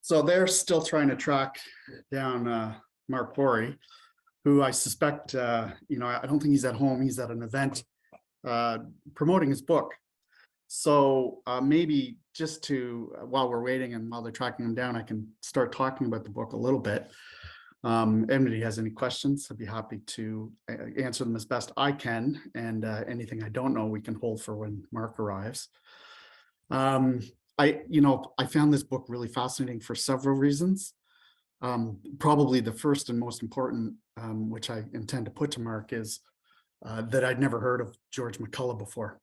So they're still trying to track down Mark Bourrie, who I suspect, I don't think he's at home. He's at an event promoting his book. So maybe just while we're waiting and while they're tracking him down, I can start talking about the book a little bit. Anybody has any questions, I'd be happy to answer them as best I can. And anything I don't know, we can hold for when Mark arrives. I found this book really fascinating for several reasons. Probably the first and most important, which I intend to put to Mark, is that I'd never heard of George McCullough before.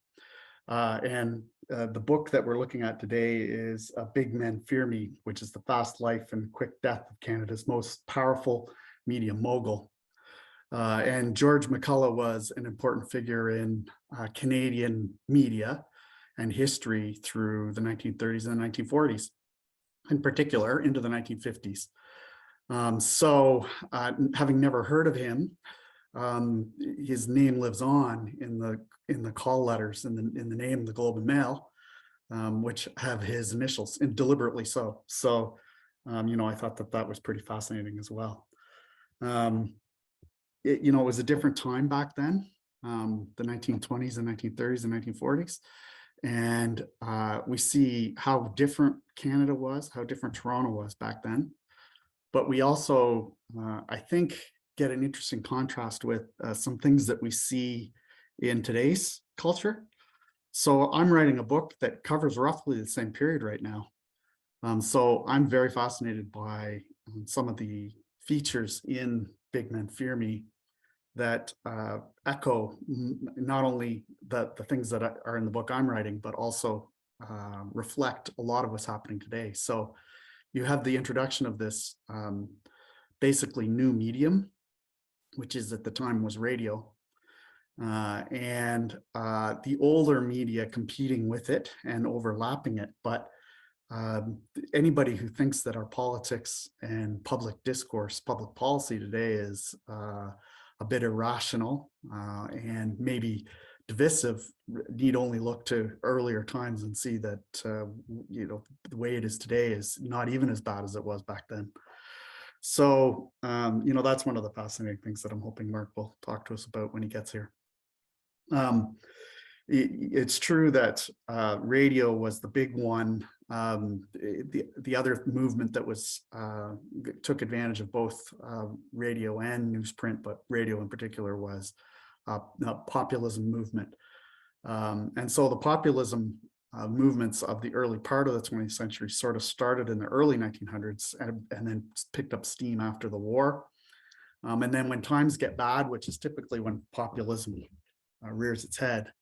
And the book that we're looking at today is Big Men Fear Me, which is the fast life and quick death of Canada's most powerful media mogul. And George McCullough was an important figure in Canadian media and history through the 1930s and the 1940s, in particular into the 1950s. So having never heard of him, his name lives on in the call letters in the name of the Globe and Mail, which have his initials, and deliberately so. So, I thought that was pretty fascinating as well. It was a different time back then, the 1920s and 1930s and 1940s. And we see how different Canada was, how different Toronto was back then. But we also, I think, get an interesting contrast with some things that we see in today's culture. So I'm writing a book that covers roughly the same period right now. So I'm very fascinated by some of the features in Big Men Fear Me that echo not only the things that are in the book I'm writing, but also reflect a lot of what's happening today. So you have the introduction of this basically new medium, which is at the time was radio, and the older media competing with it and overlapping it. But anybody who thinks that our politics and public discourse, public policy today is a bit irrational and maybe divisive, need only look to earlier times and see that the way it is today is not even as bad as it was back then. So that's one of the fascinating things that I'm hoping Mark will talk to us about when he gets here. It's true that radio was the big one. The other movement that was took advantage of both radio and newsprint, but radio in particular, was the populism movement. And so the populism movements of the early part of the 20th century sort of started in the early 1900s and then picked up steam after the war. And then when times get bad, which is typically when populism rears its head,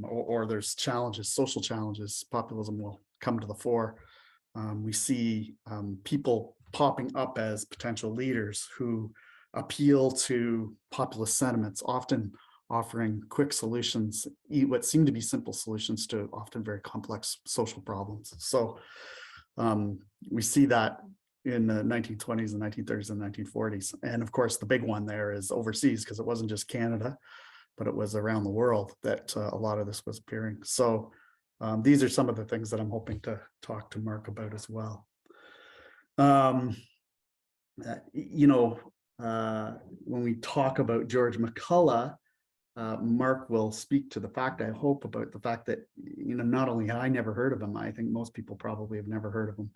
or there's challenges, social challenges, populism will come to the fore. We see people popping up as potential leaders who appeal to populist sentiments, often offering quick solutions, what seem to be simple solutions to often very complex social problems. So we see that in the 1920s and 1930s and 1940s. And of course, the big one there is overseas, because it wasn't just Canada, but it was around the world that a lot of this was appearing. So these are some of the things that I'm hoping to talk to Mark about as well. When we talk about George McCullough, Mark will speak to the fact, I hope, about the fact that, not only had I never heard of him, I think most people probably have never heard of him.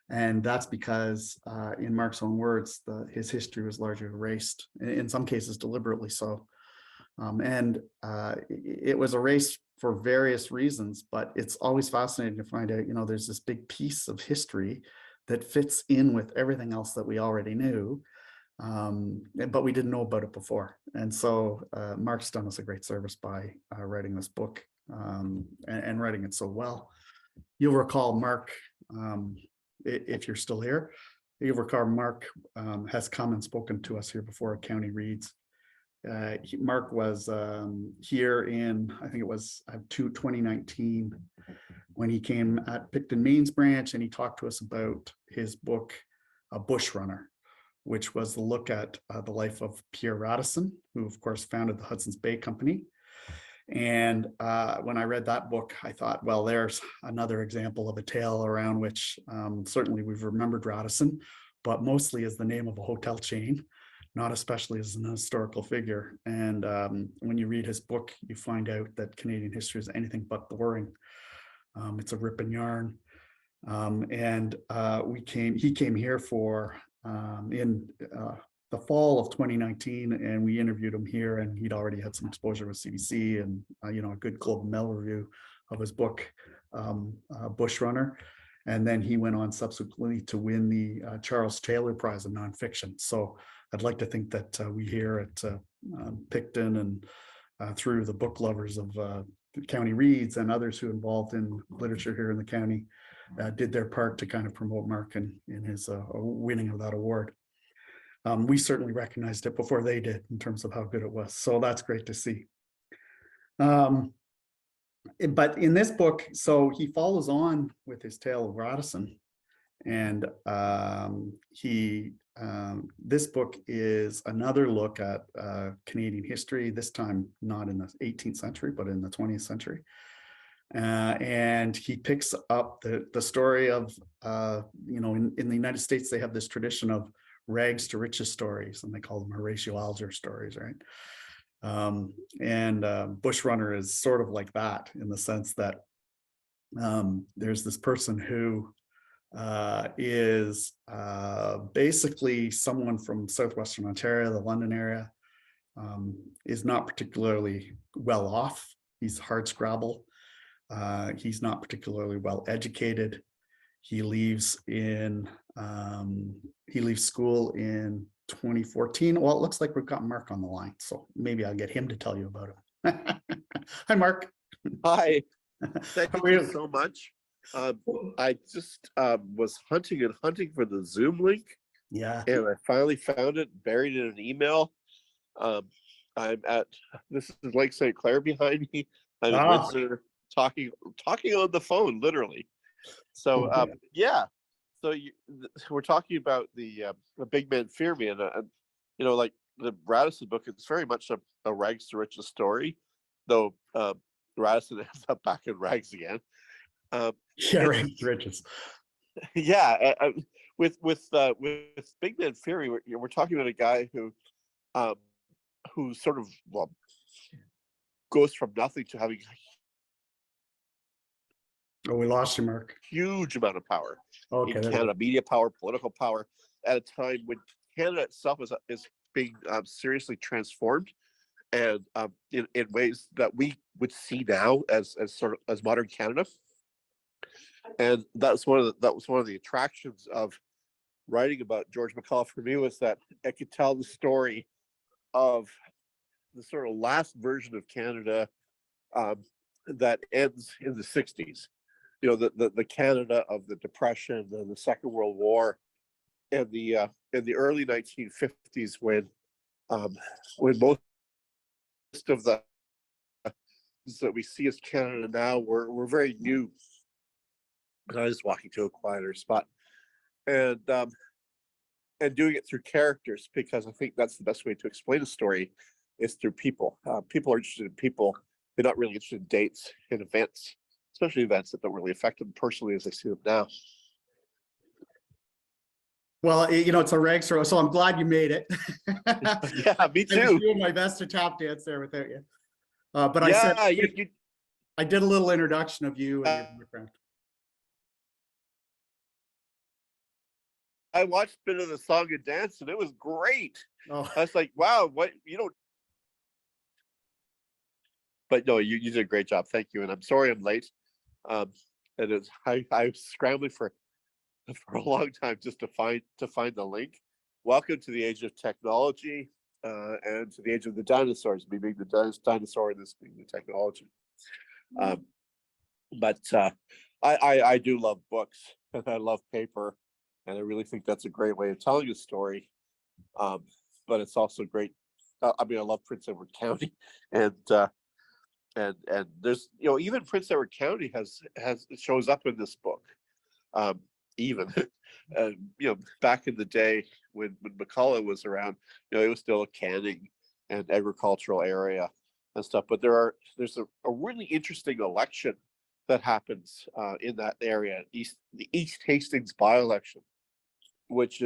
And that's because, in Mark's own words, his history was largely erased, in some cases deliberately so. And it was erased for various reasons, but it's always fascinating to find out, there's this big piece of history that fits in with everything else that we already knew, but we didn't know about it before. And so Mark's done us a great service by writing this book and writing it so well. You'll recall Mark, if you're still here, you'll recall Mark has come and spoken to us here before at County Reads. Mark was here in, I think it was 2019, when he came at Picton Main's branch, and he talked to us about his book, Bush Runner, which was the look at the life of Pierre Radisson, who of course founded the Hudson's Bay Company. And when I read that book, I thought, well, there's another example of a tale around which certainly we've remembered Radisson, but mostly as the name of a hotel chain, not especially as an historical figure. And when you read his book, you find out that Canadian history is anything but boring. It's a rip and yarn. And he came here for in the fall of 2019, and we interviewed him here, and he'd already had some exposure with CBC and a good Globe and Mail review of his book, Bush Runner. And then he went on subsequently to win the Charles Taylor Prize in Nonfiction. So I'd like to think that we here at Picton and through the book lovers of County Reads and others who involved in literature here in the county did their part to kind of promote Mark in his winning of that award. We certainly recognized it before they did in terms of how good it was. So that's great to see. But in this book, so he follows on with his tale of Radisson, and this book is another look at Canadian history, this time not in the 18th century, but in the 20th century. And he picks up the story of, in the United States, they have this tradition of rags to riches stories, and they call them Horatio Alger stories, right? Bush Runner is sort of like that, in the sense that there's this person who is basically someone from southwestern Ontario, the London area, is not particularly well off. He's hardscrabble. He's not particularly well educated. He leaves school in 2014. Well, it looks like we've got Mark on the line, so maybe I'll get him to tell you about it. Hi, Mark. Hi. Thank you so much. I just was hunting for the Zoom link. Yeah. And I finally found it, buried in an email. This is Lake St. Clair behind me. I'm in Windsor, talking on the phone, literally. So yeah. So we're talking about the Big Men Fear Me, and like the Radisson book, it's very much a rags to riches story, though Radisson ends up back in rags again. Rags to riches. Yeah, with Big Men Fear Me, we're talking about a guy who sort of goes from nothing to having we lost you, Mark. Huge amount of power in Canada, media power, political power, at a time when Canada itself is being seriously transformed, and in ways that we would see now as modern Canada. And that was one of the attractions of writing about George McCullough for me, was that I could tell the story of the sort of last version of Canada that ends in the 60s. The Canada of the Depression and the Second World War, and in the early 1950s, when most of the that we see as Canada now were very new. And I was walking to a quieter spot, and doing it through characters, because I think that's the best way to explain a story, is through people. People are interested in people. They're not really interested in dates and events, especially events that don't really affect them personally as they see them now. Well, it's a rags story, so I'm glad you made it. Yeah, me too. I'm doing my best to tap dance there without you. But yeah, I did a little introduction of you and your background. I watched a bit of the song and dance, and it was great. Oh. I was like, wow, what, but no, you did a great job. Thank you. And I'm sorry I'm late. And I was scrambling for a long time just to find the link. Welcome to the age of technology, and to the age of the dinosaurs, me being the dinosaur and this being the technology. But I do love books, and I love paper. And I really think that's a great way of telling a story. But it's also great. I love Prince Edward County, and there's even Prince Edward County shows up in this book. Even back in the day when McCullough was around, it was still a canning and agricultural area, and stuff. But there's a really interesting election that happens in that area, the East Hastings by-election, which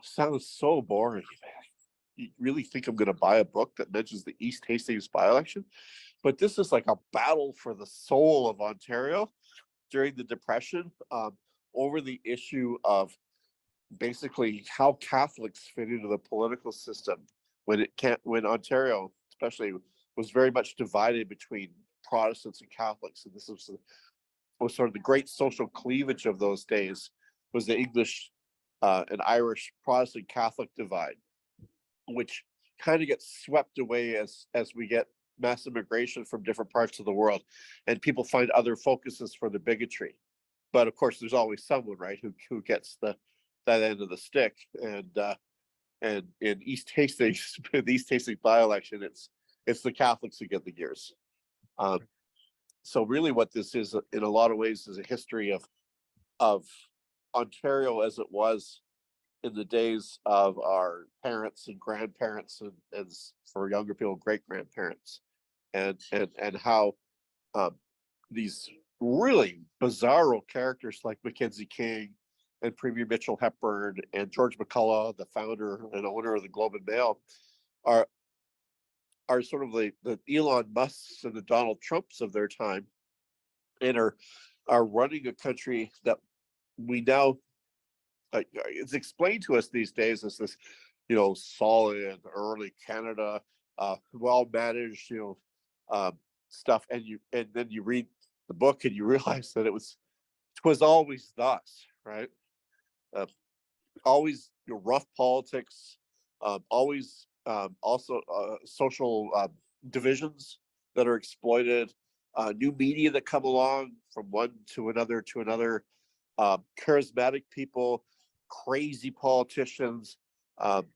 sounds so boring, man. You really think I'm going to buy a book that mentions the East Hastings by-election? But this is like a battle for the soul of Ontario during the Depression, over the issue of basically how Catholics fit into the political system when Ontario, especially, was very much divided between Protestants and Catholics, and this was sort of the great social cleavage of those days, was the English and Irish Protestant Catholic divide, which kind of gets swept away as we get mass immigration from different parts of the world, and people find other focuses for the bigotry. But of course, there's always someone, right, who gets that end of the stick. And in East Hastings, the East Hastings by-election, it's the Catholics who get the gears. So really, what this is, in a lot of ways, is a history of Ontario as it was in the days of our parents and grandparents, and for younger people, great grandparents, and how these really bizarro characters like Mackenzie King and Premier Mitchell Hepburn and George McCullough, the founder and owner of the Globe and Mail, are sort of the Elon Musks and the Donald Trumps of their time, and are running a country that we now, it's explained to us these days as this, solid early Canada, well managed, stuff, and then you read the book and you realize that it was always thus, right? Always rough politics, always also social divisions that are exploited, new media that come along from one to another, charismatic people, crazy politicians,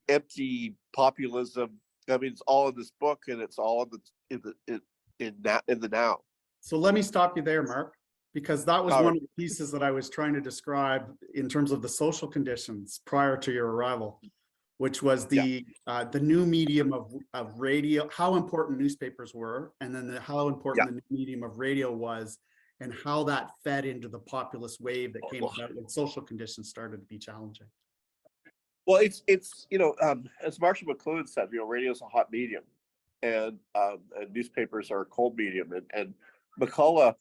empty populism. I mean, it's all in this book, and it's all in the now. So let me stop you there, Mark, because that was one of the pieces that I was trying to describe in terms of the social conditions prior to your arrival, which was the new medium of radio, how important newspapers were, and then how important the new medium of radio was, and how that fed into the populist wave that came about when social conditions started to be challenging. Well, it's as Marshall McLuhan said, radio is a hot medium, and newspapers are a cold medium, and McCullough,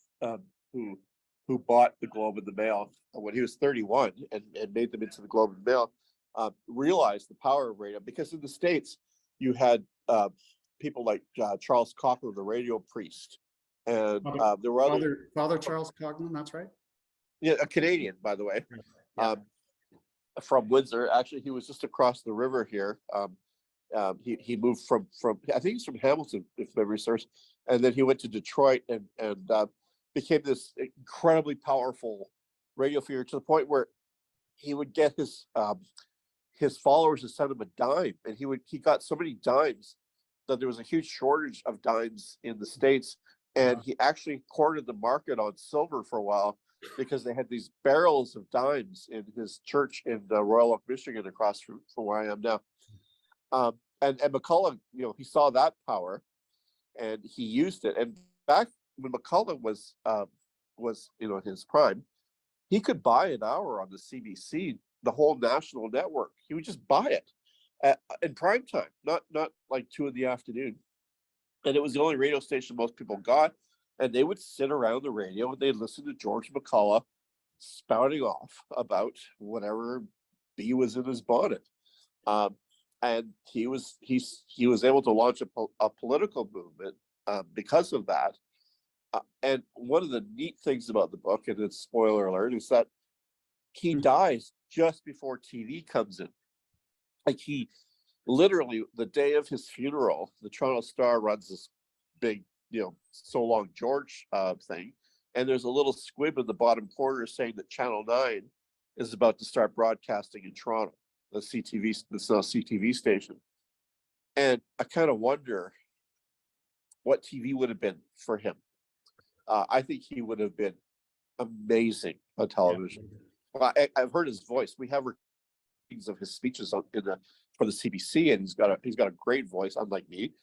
who bought the Globe and the Mail when he was 31 and made them into the Globe and Mail, realized the power of radio, because in the States you had people like Charles Cochran, the radio priest, and there were Father Charles Cochran, that's right. Yeah, a Canadian, by the way, from Windsor. Actually, he was just across the river here. He moved from I think he's from Hamilton, if memory serves, and then he went to Detroit and became this incredibly powerful radio figure, to the point where he would get his followers to send him a dime, and he got so many dimes that there was a huge shortage of dimes in the States, and he actually cornered the market on silver for a while, because they had these barrels of dimes in his church in Royal Oak, Michigan, across from where I am now. And McCullough, he saw that power, and he used it. And back when McCullough was his prime, he could buy an hour on the CBC, the whole national network. He would just buy it in prime time, not like 2 p.m, and it was the only radio station most people got. And they would sit around the radio and they'd listen to George McCullough spouting off about whatever bee was in his bonnet. And he was able to launch a political movement because of that. And one of the neat things about the book, and it's spoiler alert, is that he dies just before TV comes in. Like, he literally, the day of his funeral, the Toronto Star runs this big, so long George thing, and there's a little squib in the bottom corner saying that Channel 9 is about to start broadcasting in Toronto, the CTV station. And I kind of wonder what TV would have been for him. I think he would have been amazing on television. Well, I've heard his voice. We have recordings of his speeches for the CBC, and he's got a great voice, unlike me.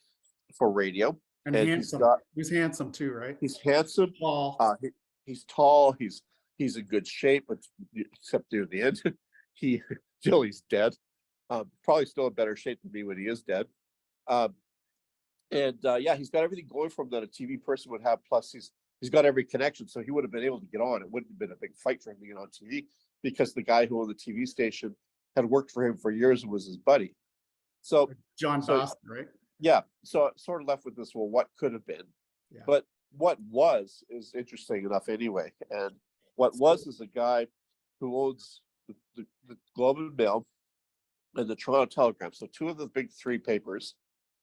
for radio. And And handsome. He's handsome too, right? he's handsome. Tall. He's tall. He's in good shape, but except near the end, he's dead. Probably still in better shape than me when he is dead. Um, and yeah, he's got everything going for him that a TV person would have. Plus, he's got every connection, so he would have been able to get on. It wouldn't have been a big fight for him to get on TV because the guy who owned the TV station had worked for him for years and was his buddy. So John Dawson, right? yeah, so sort of left with this. Well, what could have been? Yeah. But what was is interesting enough anyway. And what was is a guy who owns the Globe and Mail and the Toronto Telegram. So two of the big three papers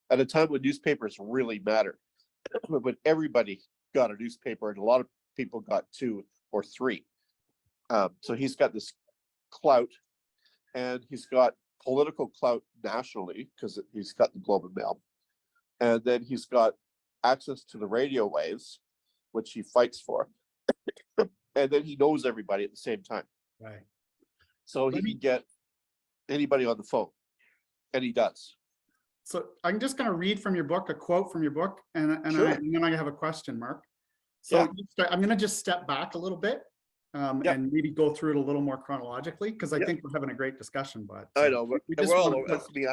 at a time when newspapers really mattered, when everybody got a newspaper and a lot of people got two or three. So he's got this clout, and he's got political clout nationally because he's got the Globe and Mail. And then he's got access to the radio waves, which he fights for. And then he knows everybody at the same time. Right. So he can get anybody on the phone, and he does. So I'm just going to read from your book, a quote from your book, and Sure. and then I have a question, Mark. So I'm going to just step back a little bit and maybe go through it a little more chronologically, because I think we're having a great discussion. But I know, but we're all over. That's me.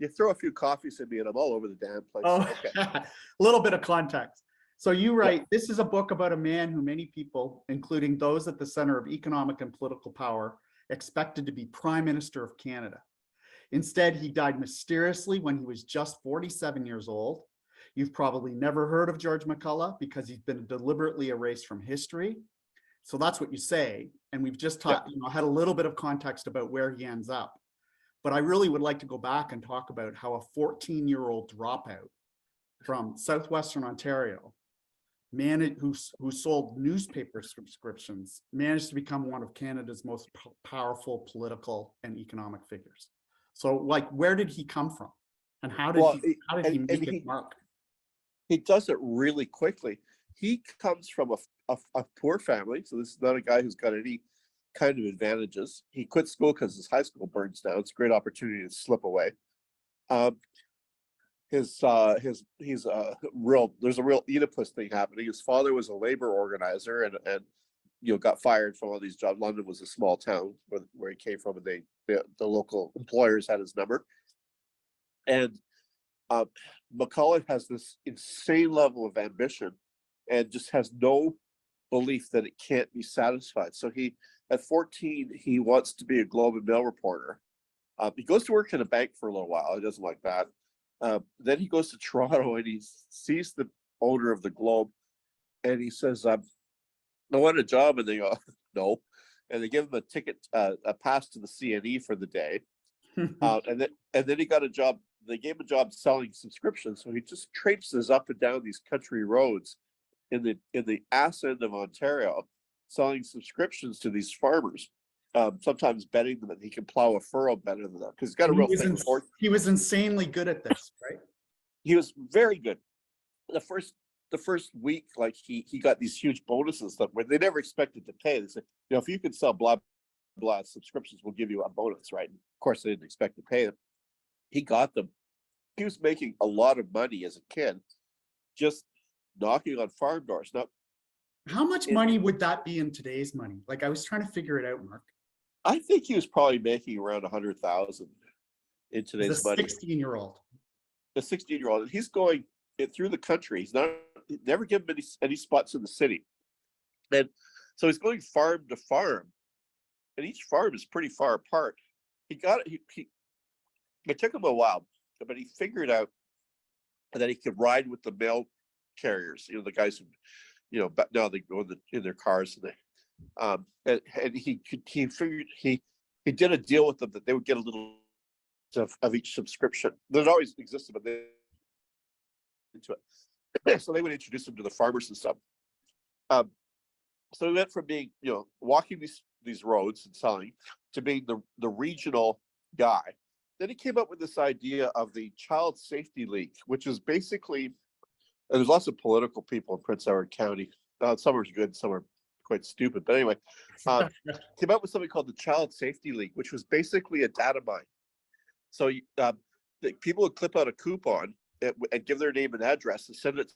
You throw a few coffees at me, and I'm all over the damn place. Oh, okay. a little bit of context. So you write, this is a book about a man who many people, including those at the center of economic and political power, expected to be Prime Minister of Canada. Instead, he died mysteriously when he was just 47 years old. You've probably never heard of George McCulloch because he's been deliberately erased from history. So that's what you say. And we've just had a little bit of context about where he ends up. But I really would like to go back and talk about how a 14-year-old dropout from Southwestern Ontario, man who sold newspaper subscriptions, managed to become one of Canada's most powerful political and economic figures. So, like, where did he come from, and how did he make it mark? He does it really quickly. He comes from a poor family, so this is not a guy who's got any kind of advantages. He quit school because his high school burns down. It's a great opportunity to slip away. There's a real Oedipus thing happening. His father was a labor organizer and got fired from all these jobs. London was a small town where he came from, and the local employers had his number. And McCulloch has this insane level of ambition and just has no belief that it can't be satisfied. So at 14, he wants to be a Globe and Mail reporter. He goes to work in a bank for a little while. He doesn't like that. Then he goes to Toronto and he sees the owner of the Globe, and he says, I want a job. And they go, no. And they give him a ticket, a pass to the CNE for the day. And then he got a job. They gave him a job selling subscriptions. So he just traipses up and down these country roads in the ass end of Ontario, selling subscriptions to these farmers. Sometimes betting that he can plow a furrow better than them because he's got a real thing for it. He was insanely good at this, right? He was very good. The first week, like he got these huge bonuses that where they never expected to pay. They said, if you can sell blah blah subscriptions, we'll give you a bonus, right? And of course, they didn't expect to pay them. He got them. He was making a lot of money as a kid, just knocking on farm doors. Now, how much money would that be in today's money? Like, I was trying to figure it out, Mark. I think he was probably making around 100,000 in today's money. 16-year-old. A 16-year-old, and he's going through the country. He's never given any spots in the city, and so he's going farm to farm, and each farm is pretty far apart. It took him a while, but he figured out that he could ride with the mail carriers. The guys who, but now they go in their cars and they. And he figured he did a deal with them that they would get a little of each subscription. That always existed, but they into it. So they would introduce him to the farmers and stuff. So he went from being walking these roads and selling to being the regional guy. Then he came up with this idea of the Child Safety League, which is basically there's lots of political people in Prince Edward County. Some are good, some are quite stupid, but anyway, came up with something called the Child Safety League, which was basically a data mine. So the people would clip out a coupon and give their name and address and send it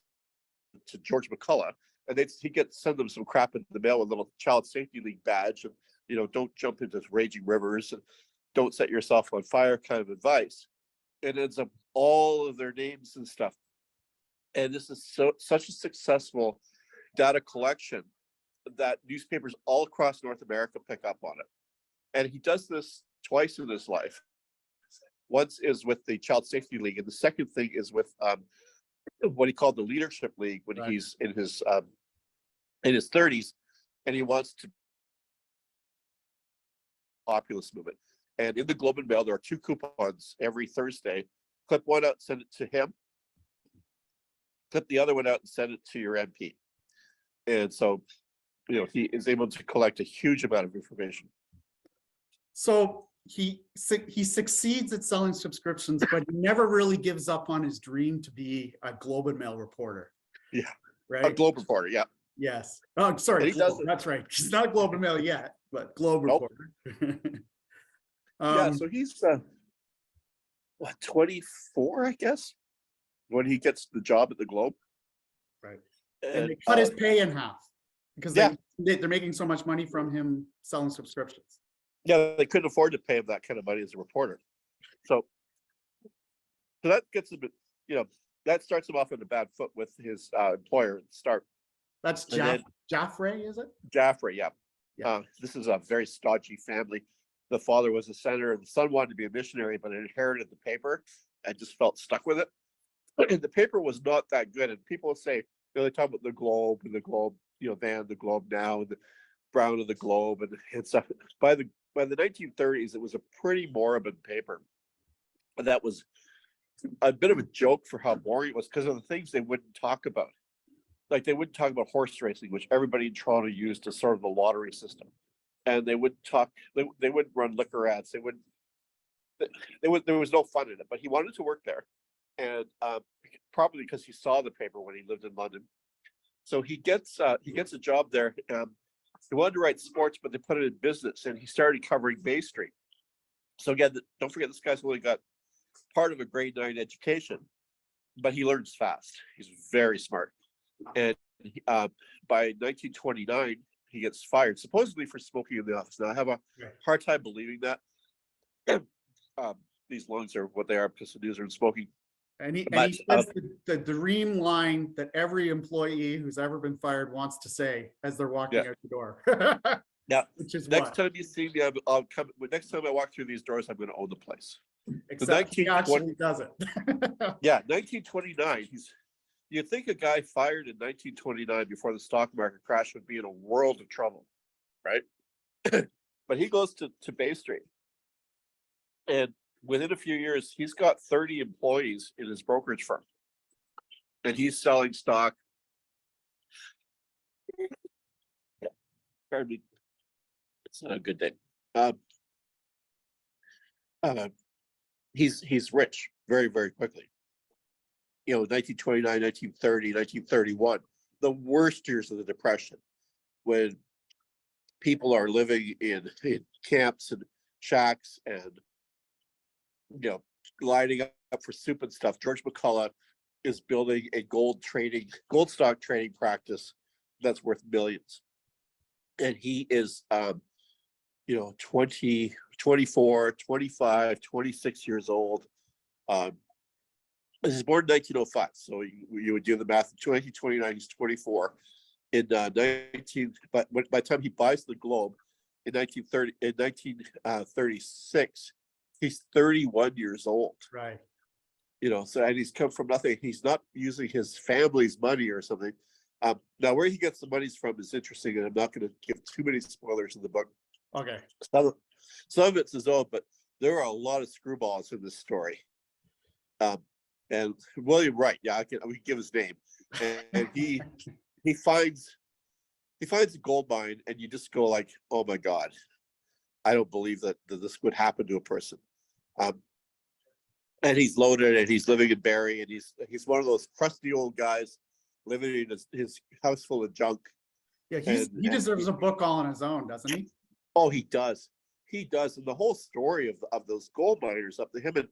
to George McCullough, and send them some crap in the mail, a little child safety league badge, and don't jump into raging rivers and don't set yourself on fire kind of advice. It ends up all of their names and stuff. And this is such a successful data collection that newspapers all across North America pick up on it. And he does this twice in his life. Once is with the Child Safety League, and the second thing is with what he called the Leadership League when he's in his 30s, and he wants to populist movement. And in the Globe and Mail, there are 2 coupons every Thursday. Clip one out, send it to him. Clip the other one out and send it to your MP. And so, he is able to collect a huge amount of information. So he succeeds at selling subscriptions, but he never really gives up on his dream to be a Globe and Mail reporter. Yeah, right. A Globe reporter. Yeah. Yes. Oh, sorry. That's right. He's not a Globe and Mail yet, but Globe reporter. Yeah. So he's 24, I guess, when he gets the job at the Globe. Right. And they cut his pay in half because they're making so much money from him selling subscriptions. Yeah, they couldn't afford to pay him that kind of money as a reporter. So that gets a bit, that starts him off on a bad foot with his employer at the start. That's Jaffray, is it? Jaffray, yeah. This is a very stodgy family. The father was a senator, and the son wanted to be a missionary, but inherited the paper and just felt stuck with it. And the paper was not that good. And people say, they talk about the Globe and the Globe, Van, the Globe Now, and the Brown of the Globe and stuff. By the 1930s, it was a pretty moribund paper. And that was a bit of a joke for how boring it was because of the things they wouldn't talk about. Like they wouldn't talk about horse racing, which everybody in Toronto used as sort of the lottery system. And they wouldn't talk, they wouldn't run liquor ads. There was no fun in it, but he wanted to work there. And probably because he saw the paper when he lived in London. So he gets a job there. He wanted to write sports, but they put it in business, and he started covering Bay Street. So again, don't forget, this guy's only got part of a grade 9 education, but he learns fast. He's very smart. And by 1929, he gets fired, supposedly for smoking in the office. Now, I have a hard time believing that. These lungs are what they are because the news are smoking. And he says the dream line that every employee who's ever been fired wants to say as they're walking out the door. Yeah. Which is next time you see me, I'll come. Next time I walk through these doors, I'm going to own the place. Except he actually does it. Yeah, 1929. You'd think a guy fired in 1929 before the stock market crash would be in a world of trouble, right? But he goes to Bay Street, and within a few years, he's got 30 employees in his brokerage firm, and he's selling stock. Pardon me. It's not a good day. He's rich very, very quickly. 1929, 1930, 1931, the worst years of the Depression, when people are living in camps and shacks and lining up for soup and stuff. George McCullough is building a gold stock trading practice that's worth millions. And he is 20, 24, 25, 26 years old. This is born in 1905, so you would do the math. In 2029, he's 24. But by the time he buys the Globe in 1936, he's 31 years old. Right. So and he's come from nothing. He's not using his family's money or something. Now, where he gets the monies from is interesting, and I'm not going to give too many spoilers in the book. Okay. Some of it's his own, but there are a lot of screwballs in this story. And William Wright, we can give his name, and he finds a gold mine, and you just go like, oh my God, I don't believe that this would happen to a person. And he's loaded, and he's living in Bourrie, and he's one of those crusty old guys living in his house full of junk. Yeah, he deserves a book all on his own, doesn't he? Oh, he does. He does. And the whole story of those gold miners, up to him and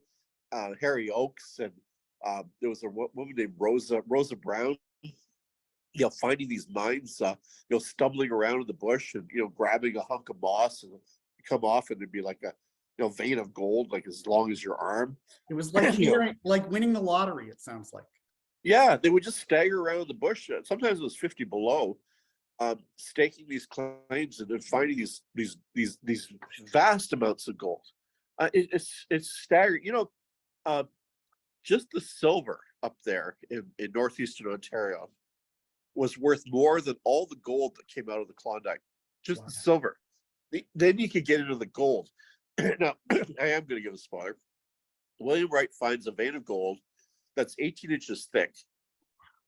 Harry Oakes and There was a woman named Rosa Brown, finding these mines, stumbling around in the bush and, grabbing a hunk of moss and come off and there'd be like a, vein of gold, like as long as your arm. It was like like winning the lottery, it sounds like. Yeah, they would just stagger around the bush. Sometimes it was 50 below, staking these claims and then finding these vast amounts of gold. It's staggering. Just the silver up there in northeastern Ontario was worth more than all the gold that came out of the Klondike. Just the silver. Then you could get into the gold. Now, I am going to give a spoiler. William Wright finds a vein of gold that's 18 inches thick.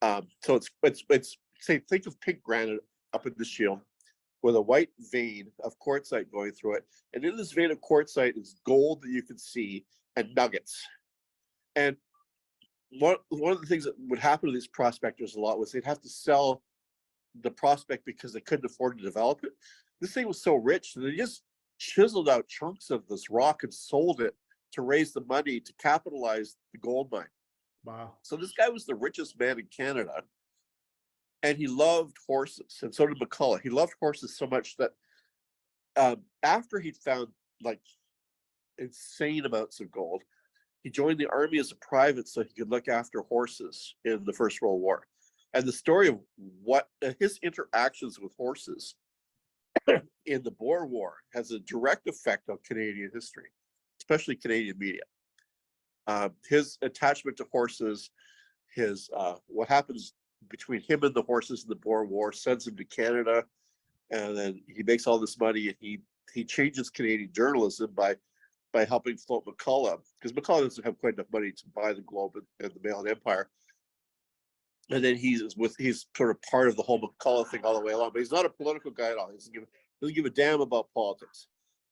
So it's say, think of pink granite up in the shield with a white vein of quartzite going through it. And in this vein of quartzite is gold that you can see and nuggets. And one of the things that would happen to these prospectors a lot was they'd have to sell the prospect because they couldn't afford to develop it. This thing was so rich that they just chiseled out chunks of this rock and sold it to raise the money to capitalize the gold mine. Wow. So this guy was the richest man in Canada, and he loved horses, and so did McCullough. He loved horses so much that after he'd found like insane amounts of gold, he joined the army as a private so he could look after horses in the First World War. And the story of what his interactions with horses in the Boer War has a direct effect on Canadian history, especially Canadian media. His attachment to horses, his what happens between him and the horses in the Boer War sends him to Canada, and then he makes all this money, and he changes Canadian journalism by helping float McCullough, because McCullough doesn't have quite enough money to buy the Globe and the Mail and Empire. And then he's sort of part of the whole McCullough thing all the way along. But he's not a political guy at all. He doesn't give a damn about politics.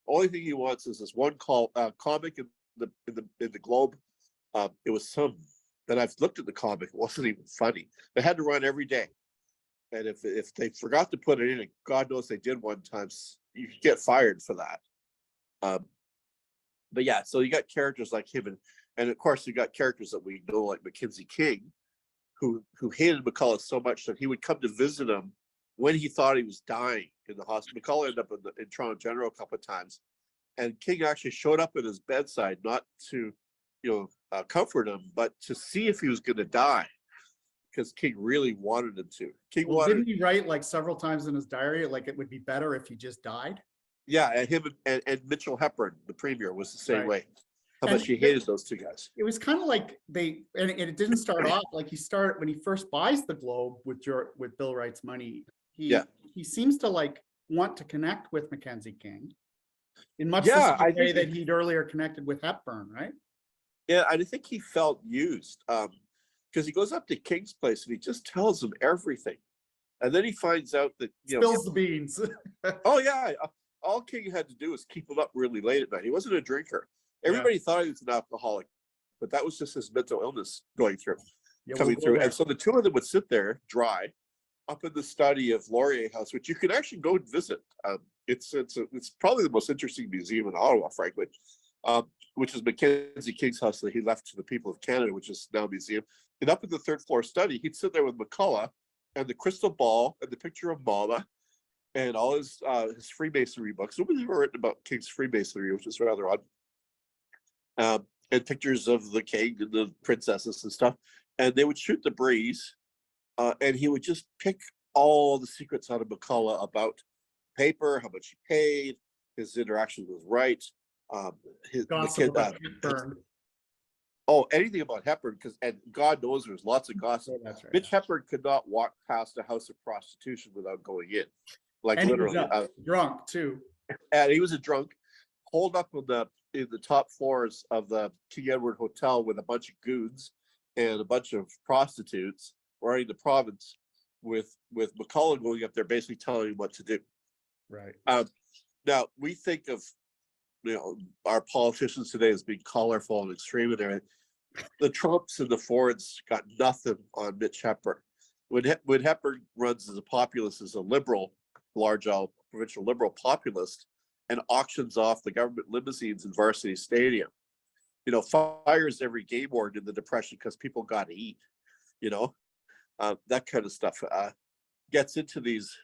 Only thing he wants is this one comic in the Globe. It was some that I've looked at the comic. It wasn't even funny. They had to run every day, and if they forgot to put it in, and God knows they did one time, you could get fired for that. But yeah, so you got characters like him, and of course you got characters that we know like Mackenzie King, who hated McCullough so much that he would come to visit him when he thought he was dying in the hospital. McCullough ended up in Toronto General a couple of times, and King actually showed up at his bedside not to comfort him, but to see if he was going to die, because King really wanted him to. Didn't he write like several times in his diary like it would be better if he just died? Yeah, and him and Mitchell Hepburn, the premier, was the same way. How much he hated those two guys. It was kind of like and it didn't start off like when he first buys the Globe with Bill Wright's money. He seems to like want to connect with Mackenzie King in much the same way that he'd earlier connected with Hepburn, right? Yeah, I think he felt used, because he goes up to King's place and he just tells him everything, and then he finds out that spills the beans. Oh yeah, all King had to do was keep him up really late at night. He wasn't a drinker. Everybody thought he was an alcoholic, but that was just his mental illness coming through. And so the two of them would sit there dry up in the study of Laurier House, which you can actually go and visit. It's probably the most interesting museum in Ottawa, frankly, which is Mackenzie King's house that he left to the people of Canada, which is now a museum. And up in the third floor study, he'd sit there with McCullough and the crystal ball and the picture of Mama and all his Freemasonry books. Nobody's ever written about King's Freemasonry, which is rather odd. And pictures of the king and the princesses and stuff. And they would shoot the breeze, and he would just pick all the secrets out of McCullough about paper, how much he paid, his interaction with Wright, about Hepburn. Oh, anything about Hepburn, and God knows there's lots of gossip. Oh, that's right. Mitch Hepburn could not walk past a house of prostitution without going in, like and literally. He was drunk too. And he was a drunk, holed up in the top floors of the King Edward Hotel with a bunch of goons and a bunch of prostitutes running the province, with McCullough going up there basically telling him what to do. Right. Now we think of our politicians today as being colorful and extreme and everything. The Trumps and the Fords got nothing on Mitch Hepburn. When Hepburn runs as a populist, as a liberal, large L provincial liberal populist, and auctions off the government limousines in Varsity Stadium, fires every game warden in the Depression because people got to eat, you know, that kind of stuff. Gets into these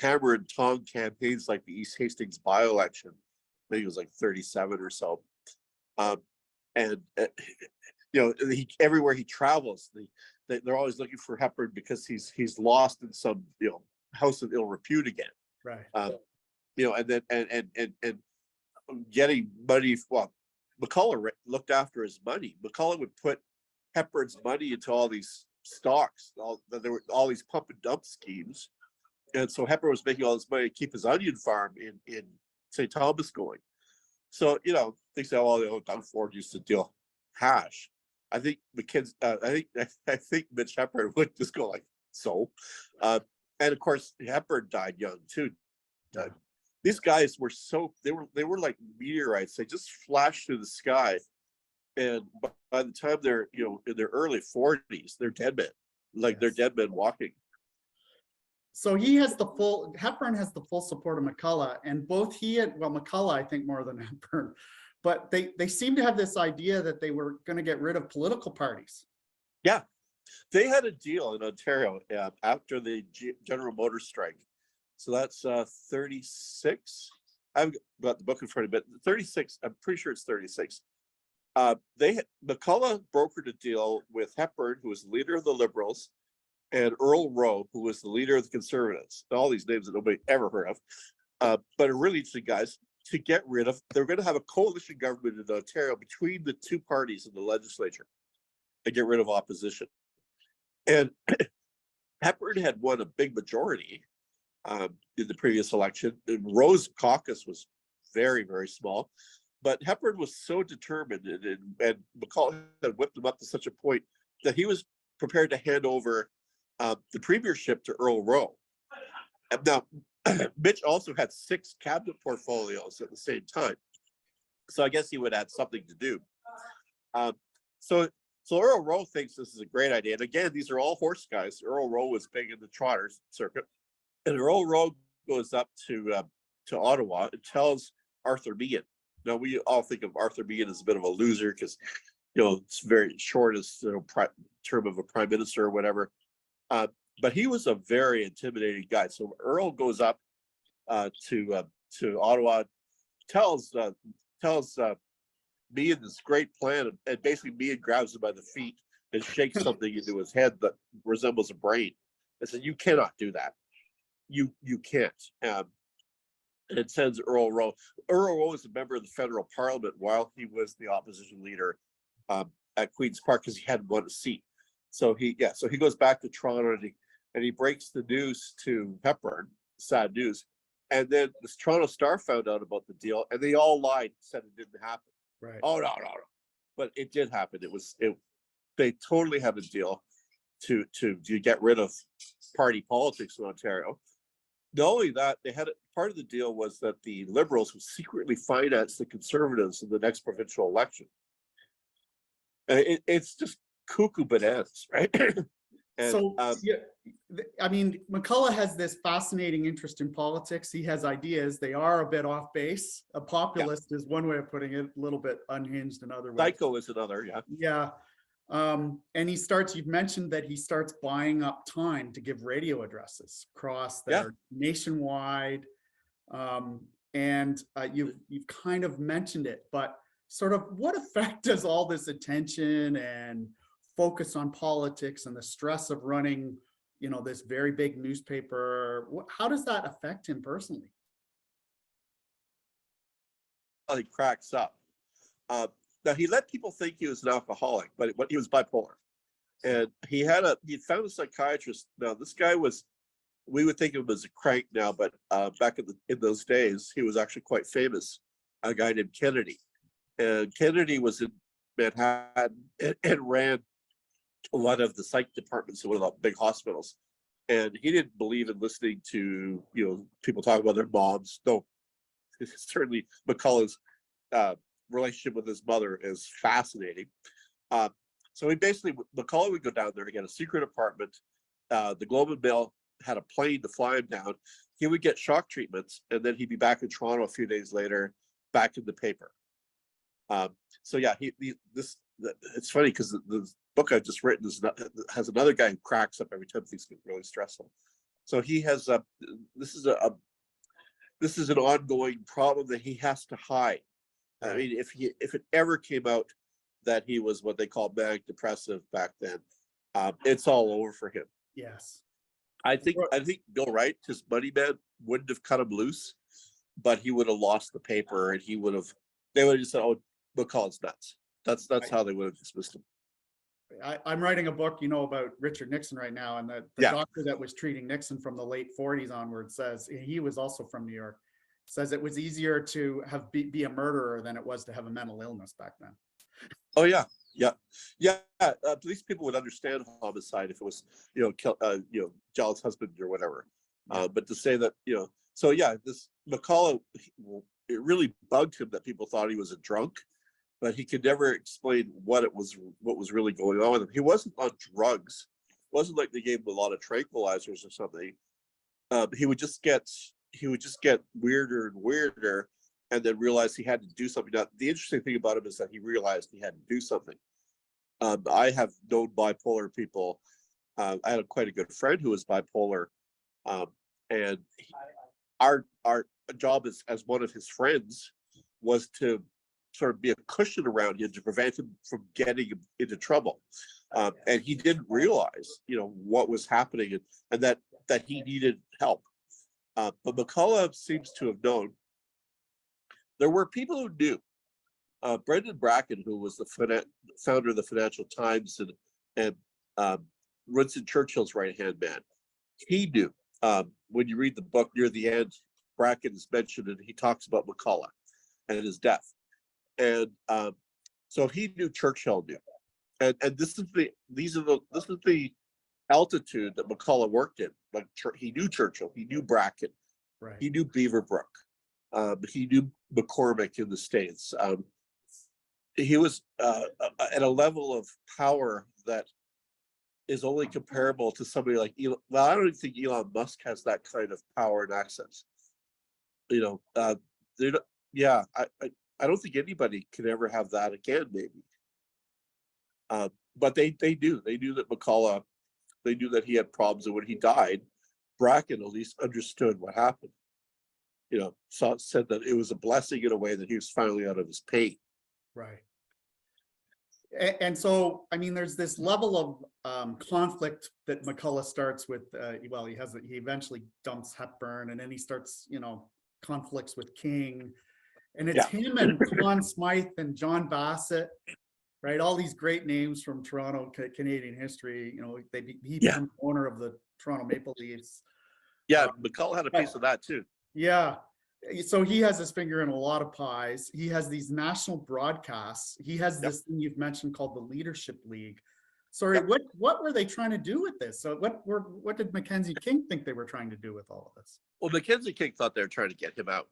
hammer and tong campaigns like the East Hastings by-election. I think it was like 37 or so. And everywhere he travels, they're always looking for Hepburn because he's lost in some house of ill repute again. Right. And then and getting money. Well, McCulloch looked after his money. McCulloch would put Hepburn's money into all these stocks. There were all these pump and dump schemes, and so Hepburn was making all this money to keep his onion farm in St. Thomas going. So they say, "Oh, Doug Ford used to deal hash." I think the kids. I think Mitch Hepburn would just go like, "So," and of course Hepburn died young too. These guys were they were like meteorites. They just flashed through the sky, and by the time they're in their early 40s, they're dead men. Like they're dead men walking. So Hepburn has the full support of McCulloch, and both McCulloch, I think more than Hepburn, but they seem to have this idea that they were going to get rid of political parties. Yeah, they had a deal in Ontario after the General Motors strike. So that's 36. I've got the book in front of me, but 36. I'm pretty sure it's 36. McCulloch brokered a deal with Hepburn, who was the leader of the Liberals, and Earl Rowe, who was the leader of the Conservatives. All these names that nobody ever heard of, but are really interesting guys. To get rid of, they're going to have a coalition government in Ontario between the two parties in the legislature, and get rid of opposition. And Hepburn had won a big majority in the previous election. And Rowe's caucus was very, very small, but Hepburn was so determined, and McCulloch had whipped him up to such a point that he was prepared to hand over the premiership to Earl Rowe. And now, Mitch also had 6 cabinet portfolios at the same time, so I guess he would have something to do. So Earl Rowe thinks this is a great idea. And again, these are all horse guys. Earl Rowe was big in the trotters circuit. And Earl Rowe goes up to Ottawa and tells Arthur Meighen. Now, we all think of Arthur Meighen as a bit of a loser because, it's very short as term of a prime minister or whatever. But he was a very intimidating guy. So Earl goes up to Ottawa, tells Meighen this great plan, and basically Meighen grabs him by the feet and shakes something into his head that resembles a brain. I said, "You cannot do that. You can't." And it sends Earl Rowe. Earl Rowe was a member of the federal parliament while he was the opposition leader at Queen's Park because he hadn't won a seat. So he goes back to Toronto and he breaks the news to Hepburn, sad news. And then the Toronto Star found out about the deal, and they all lied and said it didn't happen. Right. Oh no. But it did happen. They totally had a deal to get rid of party politics in Ontario. Not only that, they had part of the deal was that the Liberals would secretly finance the Conservatives in the next provincial election. It's just cuckoo bananas, right? And, so I mean, McCulloch has this fascinating interest in politics. He has ideas. They are a bit off base. A populist is one way of putting it, a little bit unhinged another way. Psycho is another, Yeah. And you've mentioned that he starts buying up time to give radio addresses across there nationwide. And you've kind of mentioned it, but sort of what effect does all this attention and focus on politics and the stress of running, this very big newspaper, how does that affect him personally? He cracks up. Now he let people think he was an alcoholic, but he was bipolar, and he found a psychiatrist. Now this guy we would think of him as a crank now, but back in those days, he was actually quite famous. A guy named Kennedy, and Kennedy was in Manhattan and ran a lot of the psych departments in one of the big hospitals, and he didn't believe in listening to people talk about their moms. No, certainly McCulloch's relationship with his mother is fascinating. So McCulloch would go down there and get a secret apartment. The Globe and Mail had a plane to fly him down. He would get shock treatments, and then he'd be back in Toronto a few days later, back in the paper. So yeah, it's funny because the book I've just written has another guy who cracks up every time things get really stressful. So he has this is this is an ongoing problem that he has to hide. I mean, if it ever came out that he was what they call manic depressive back then, it's all over for him. Yes. I think Bill Wright, his money man, wouldn't have cut him loose, but he would have lost the paper, and they would have just said, "Oh, McCullough's nuts." That's how they would have dismissed him. I'm writing a book, about Richard Nixon right now, and the doctor that was treating Nixon from the late 40s onward says, he was also from New York, says it was easier to be a murderer than it was to have a mental illness back then. Oh yeah, yeah. At least people would understand homicide if it was, Jol's husband or whatever. But to say that, so yeah, this McCullough, it really bugged him that people thought he was a drunk, but he could never explain what was really going on with him. He wasn't on drugs. It wasn't like they gave him a lot of tranquilizers or something. He would just get weirder and weirder, and then realize he had to do something. Now, the interesting thing about him is that he realized he had to do something. I have known bipolar people. I had quite a good friend who was bipolar, and our job as one of his friends was to sort of be a cushion around him to prevent him from getting into trouble. And he didn't realize, what was happening, and that he needed help. But McCullough seems to have known. There were people who knew. Brendan Bracken, who was the founder of the Financial Times and Winston Churchill's right-hand man, he knew. When you read the book near the end, Bracken is mentioned, and he talks about McCullough and his death. And so he knew Churchill knew. And this is the altitude that McCullough worked in. Like, he knew Churchill, he knew Bracken, right. He knew Beaverbrook, he knew McCormick in the States. He was at a level of power that is only comparable to somebody like Elon. Well, I don't even think Elon Musk has that kind of power and access. I don't think anybody can ever have that again, maybe. But they knew that McCullough, they knew that he had problems, and when he died, Bracken at least understood what happened. Said that it was a blessing in a way that he was finally out of his pain. Right. And so, I mean, there's this level of conflict that McCullough starts with. He eventually dumps Hepburn, and then he starts, conflicts with King, and it's him and Conn Smythe and John Bassett, right? All these great names from Toronto Canadian history. He becomes owner of the Toronto Maple Leafs. Yeah, McCullough had a piece of that too. Yeah. So he has his finger in a lot of pies. He has these national broadcasts. He has this thing you've mentioned called the Leadership League. Sorry, what were they trying to do with this? So what did Mackenzie King think they were trying to do with all of this? Well, Mackenzie King thought they were trying to get him out,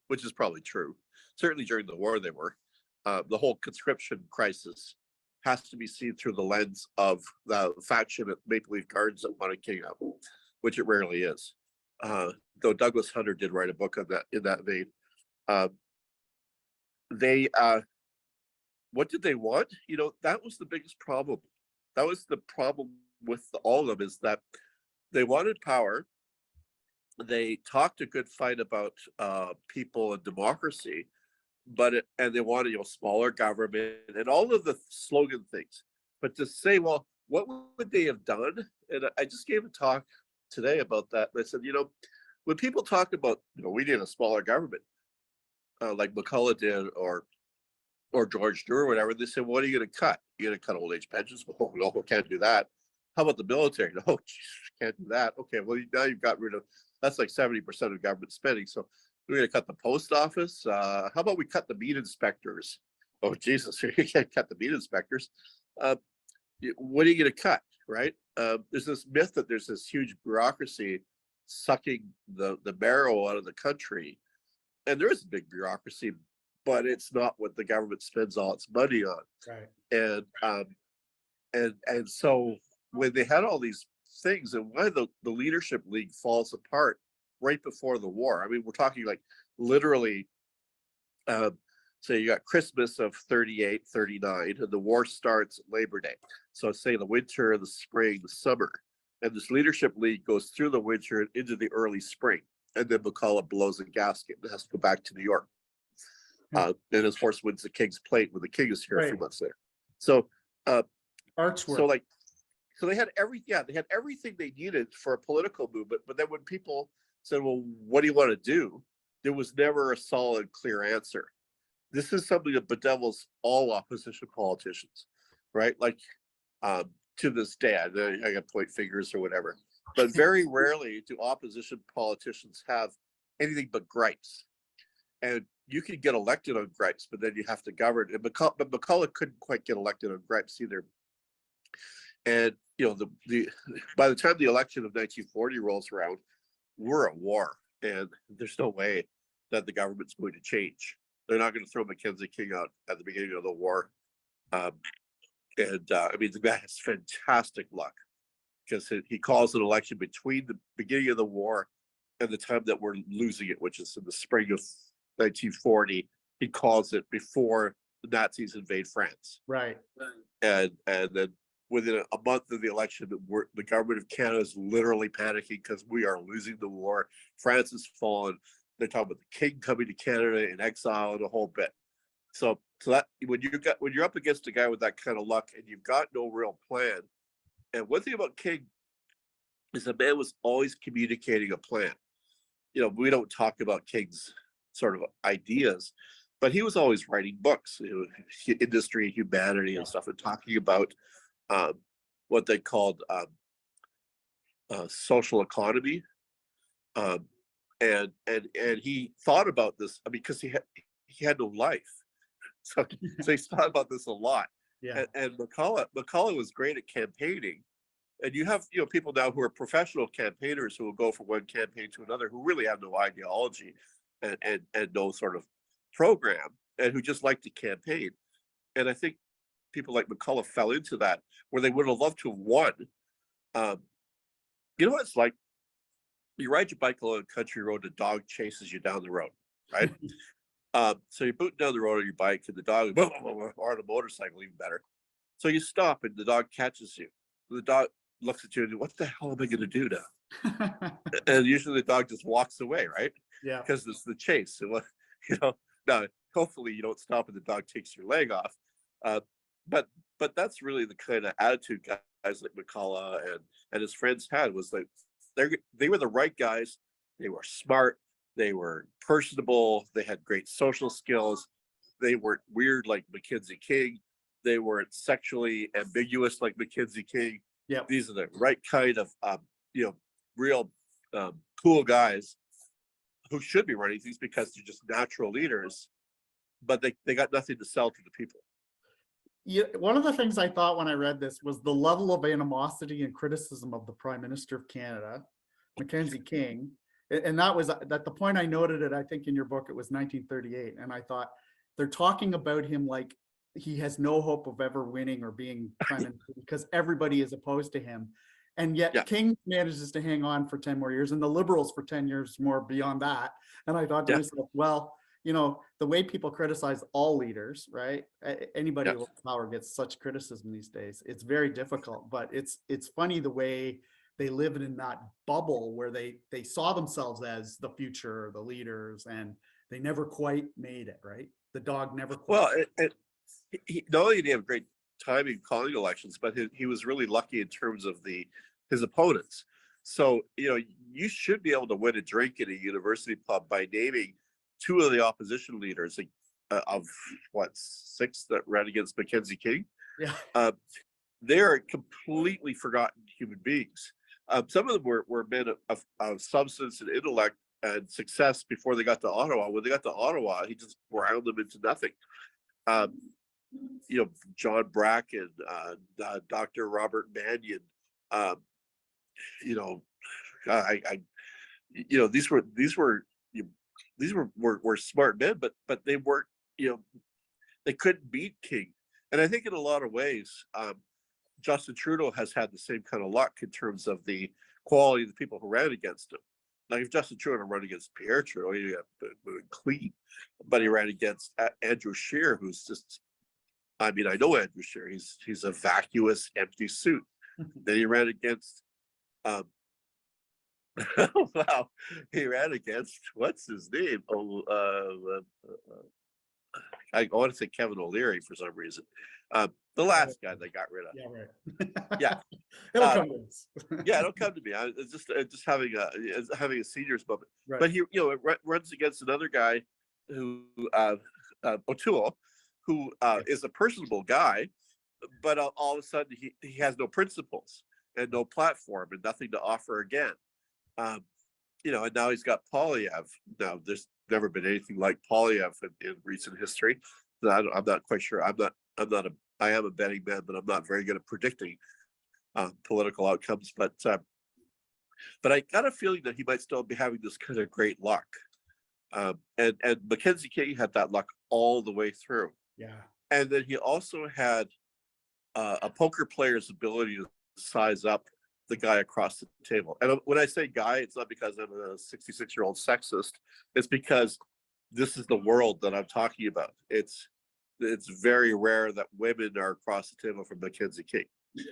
which is probably true. Certainly during the war they were. The whole conscription crisis has to be seen through the lens of the faction at Maple Leaf Gardens that wanted King out, which it rarely is. Though Douglas Hunter did write a book on that in that vein. What did they want? That was the biggest problem. That was the problem with all of them, is that they wanted power. They talked a good fight about people and democracy, and they wanted smaller government and all of the slogan things. But to say, well, what would they have done? And I just gave a talk today about that. I said, when people talk about, we need a smaller government, like McCullough did, or George Drew or whatever, they say, what are you going to cut? You're going to cut old age pensions? Well, no, can't do that. How about the military? No, can't do that. Okay, well, now you've got rid of, that's like 70% of government spending. So we're going to cut the post office. How about we cut the meat inspectors? Oh, Jesus, you can't cut the meat inspectors. What are you going to cut, right? There's this myth that there's this huge bureaucracy sucking the marrow out of the country. And there is a big bureaucracy, but it's not what the government spends all its money on. Right. And so when they had all these things, and why the Leadership League falls apart right before the war. I mean, we're talking like literally So you got Christmas of 38, 39, and the war starts Labor Day. So say the winter, the spring, the summer. And this leadership league goes through the winter and into the early spring. And then McCulloch blows a gasket and has to go back to New York. And his horse wins the King's Plate when the king is here a few months later. So, Archwork. So they had everything they needed for a political movement. But then when people said, well, what do you want to do? There was never a solid, clear answer. This is something that bedevils all opposition politicians, right? Like to this day, I got point fingers or whatever, but very rarely do opposition politicians have anything but gripes. And you can get elected on gripes, but then you have to govern. And McCulloch couldn't quite get elected on gripes either. And by the time the election of 1940 rolls around, we're at war, and there's no way that the government's going to change. They're not going to throw Mackenzie King out at the beginning of the war. I mean, the guy has fantastic luck because he calls an election between the beginning of the war and the time that we're losing it, which is in the spring of 1940. He calls it before the Nazis invade France. Right. And then within a month of the election, the government of Canada is literally panicking because we are losing the war. France has fallen. They're talking about the king coming to Canada in exile and a whole bit. So that when you're up against a guy with that kind of luck and you've got no real plan, and one thing about King is the man was always communicating a plan. We don't talk about King's sort of ideas, but he was always writing books, industry, humanity, and stuff, and talking about what they called social economy. And he thought about this because he had no life, so he thought about this a lot. Yeah. And McCulloch was great at campaigning, and you have people now who are professional campaigners who will go from one campaign to another who really have no ideology and no sort of program, and who just like to campaign. And I think people like McCulloch fell into that, where they would have loved to have won. You know what it's like? You ride your bike along a country road, a dog chases you down the road, right? So you're booting down the road on your bike, and the dog, or on a motorcycle, even better. So you stop, and the dog catches you. The dog looks at you and, what the hell am I going to do now? And usually the dog just walks away, right? Yeah. Because it's the chase. So, now hopefully you don't stop and the dog takes your leg off. But that's really the kind of attitude guys like McCulloch and his friends had, was like they were the right guys. They were smart. They were personable. They had great social skills. They weren't weird like Mackenzie King. They weren't sexually ambiguous like Mackenzie King. Yeah. These are the right kind of real cool guys who should be running things because they're just natural leaders, but they got nothing to sell to the people. Yeah, one of the things I thought when I read this was the level of animosity and criticism of the Prime Minister of Canada, Mackenzie King. And that was at the point I noted it, I think in your book, it was 1938. And I thought they're talking about him like he has no hope of ever winning or being prime minister because everybody is opposed to him. And yet King manages to hang on for 10 more years, and the Liberals for 10 years more beyond that. And I thought to myself, well, the way people criticize all leaders, right? Anybody with power gets such criticism these days. It's very difficult, but it's funny the way they live in that bubble where they saw themselves as the future, the leaders, and they never quite made it, right? The dog never quite. Well, he not only did he have great timing calling elections, but he was really lucky in terms of his opponents. So, you should be able to win a drink at a university pub by naming two of the opposition leaders of six that ran against Mackenzie King. Yeah. They're completely forgotten human beings. Some of them were men of substance and intellect and success before they got to Ottawa. When they got to Ottawa, he just ground them into nothing. John Bracken, Dr. Robert Mannion, these were smart men, but they weren't, they couldn't beat King. And I think in a lot of ways, Justin Trudeau has had the same kind of luck in terms of the quality of the people who ran against him. Like if Justin Trudeau run against Pierre Trudeau, you have to clean. But he ran against Andrew Scheer, who's just, I mean, I know Andrew Scheer. He's a vacuous, empty suit. Then he ran against, um, wow, he ran against, what's his name? I want to say Kevin O'Leary for some reason. The last guy they got rid of. Yeah, right. Yeah. It'll come to us. Yeah, it'll come to me. It's just having a seniors moment. Right. But he, it runs against another guy who O'Toole, who is a personable guy, but all of a sudden he has no principles and no platform and nothing to offer again. And now he's got Polyev. Now there's never been anything like Polyev in recent history. I'm not quite sure. I am a betting man, but I'm not very good at predicting political outcomes. But I got a feeling that he might still be having this kind of great luck. And Mackenzie King had that luck all the way through. Yeah. And then he also had a poker player's ability to size up the guy across the table. And when I say guy, it's not because I'm a 66-year-old sexist. It's because this is the world that I'm talking about. It's very rare that women are across the table from Mackenzie King.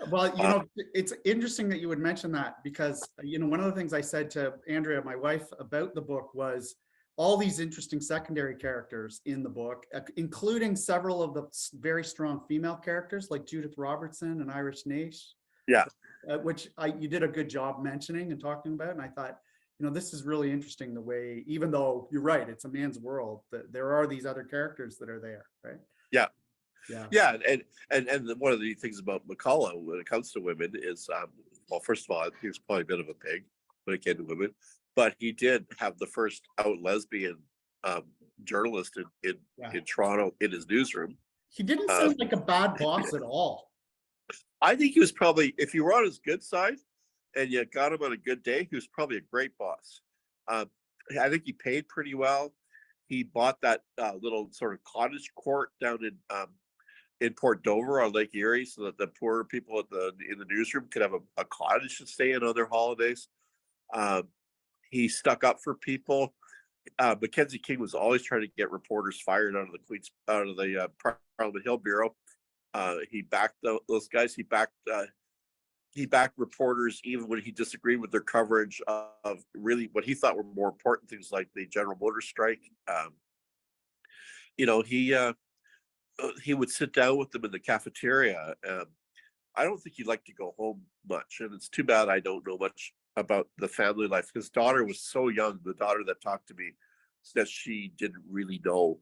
Well, it's interesting that you would mention that because, one of the things I said to Andrea, my wife, about the book was all these interesting secondary characters in the book, including several of the very strong female characters like Judith Robertson and Irish Nash. Yeah. Which you did a good job mentioning and talking about. And I thought, this is really interesting the way, even though you're right, it's a man's world, that there are these other characters that are there, right? Yeah. Yeah. Yeah. And one of the things about McCullough when it comes to women is, well, first of all, he was probably a bit of a pig when it came to women, but he did have the first out lesbian journalist in Toronto in his newsroom. He didn't seem like a bad boss at all. I think he was probably, if you were on his good side and you got him on a good day, he was probably a great boss. I think he paid pretty well. He bought that little sort of cottage court down in Port Dover on Lake Erie, so that the poorer people in the newsroom could have a cottage to stay in on their holidays. He stuck up for people. Mackenzie King was always trying to get reporters fired out of the Parliament Hill Bureau. He backed those guys. He backed reporters even when he disagreed with their coverage of really what he thought were more important things like the General Motors strike. He would sit down with them in the cafeteria. I don't think he liked to go home much, and it's too bad I don't know much about the family life. His daughter was so young, the daughter that talked to me, that she didn't really know.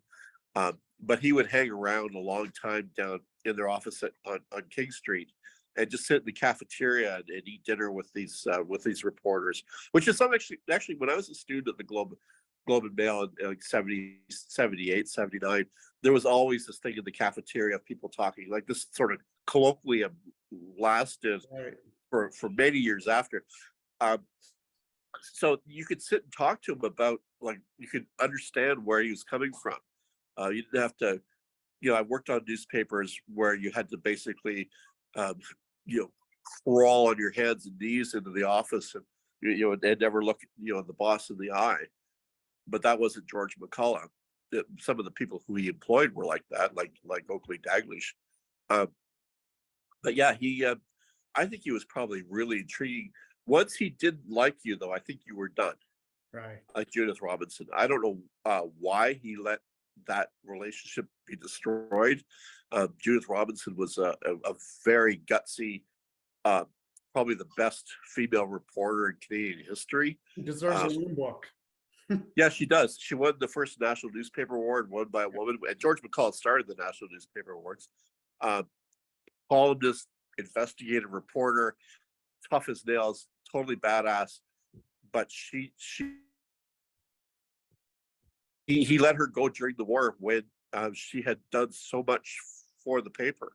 But he would hang around a long time down in their office on King Street and just sit in the cafeteria and eat dinner with these reporters, which is some actually when I was a student at the Globe and Mail in like 70, 78, 79, there was always this thing in the cafeteria of people talking, like this sort of colloquium lasted for many years after. So you could sit and talk to him about, like, you could understand where he was coming from. You didn't have to, I worked on newspapers where you had to basically, crawl on your hands and knees into the office and, and never look, the boss in the eye. But that wasn't George McCullough. Some of the people who he employed were like that, like Oakley Daglish. But yeah, I think he was probably really intriguing. Once he didn't like you, though, I think you were done. Right. Like Judith Robinson. I don't know why he let that relationship be destroyed. Judith Robinson was a very gutsy, probably the best female reporter in Canadian history. He deserves a room book. Yeah, she does. She won the first National Newspaper Award, won by a woman. And George McCullough started the National Newspaper Awards. Columnist, investigative reporter, tough as nails, totally badass. But he let her go during the war when she had done so much for the paper.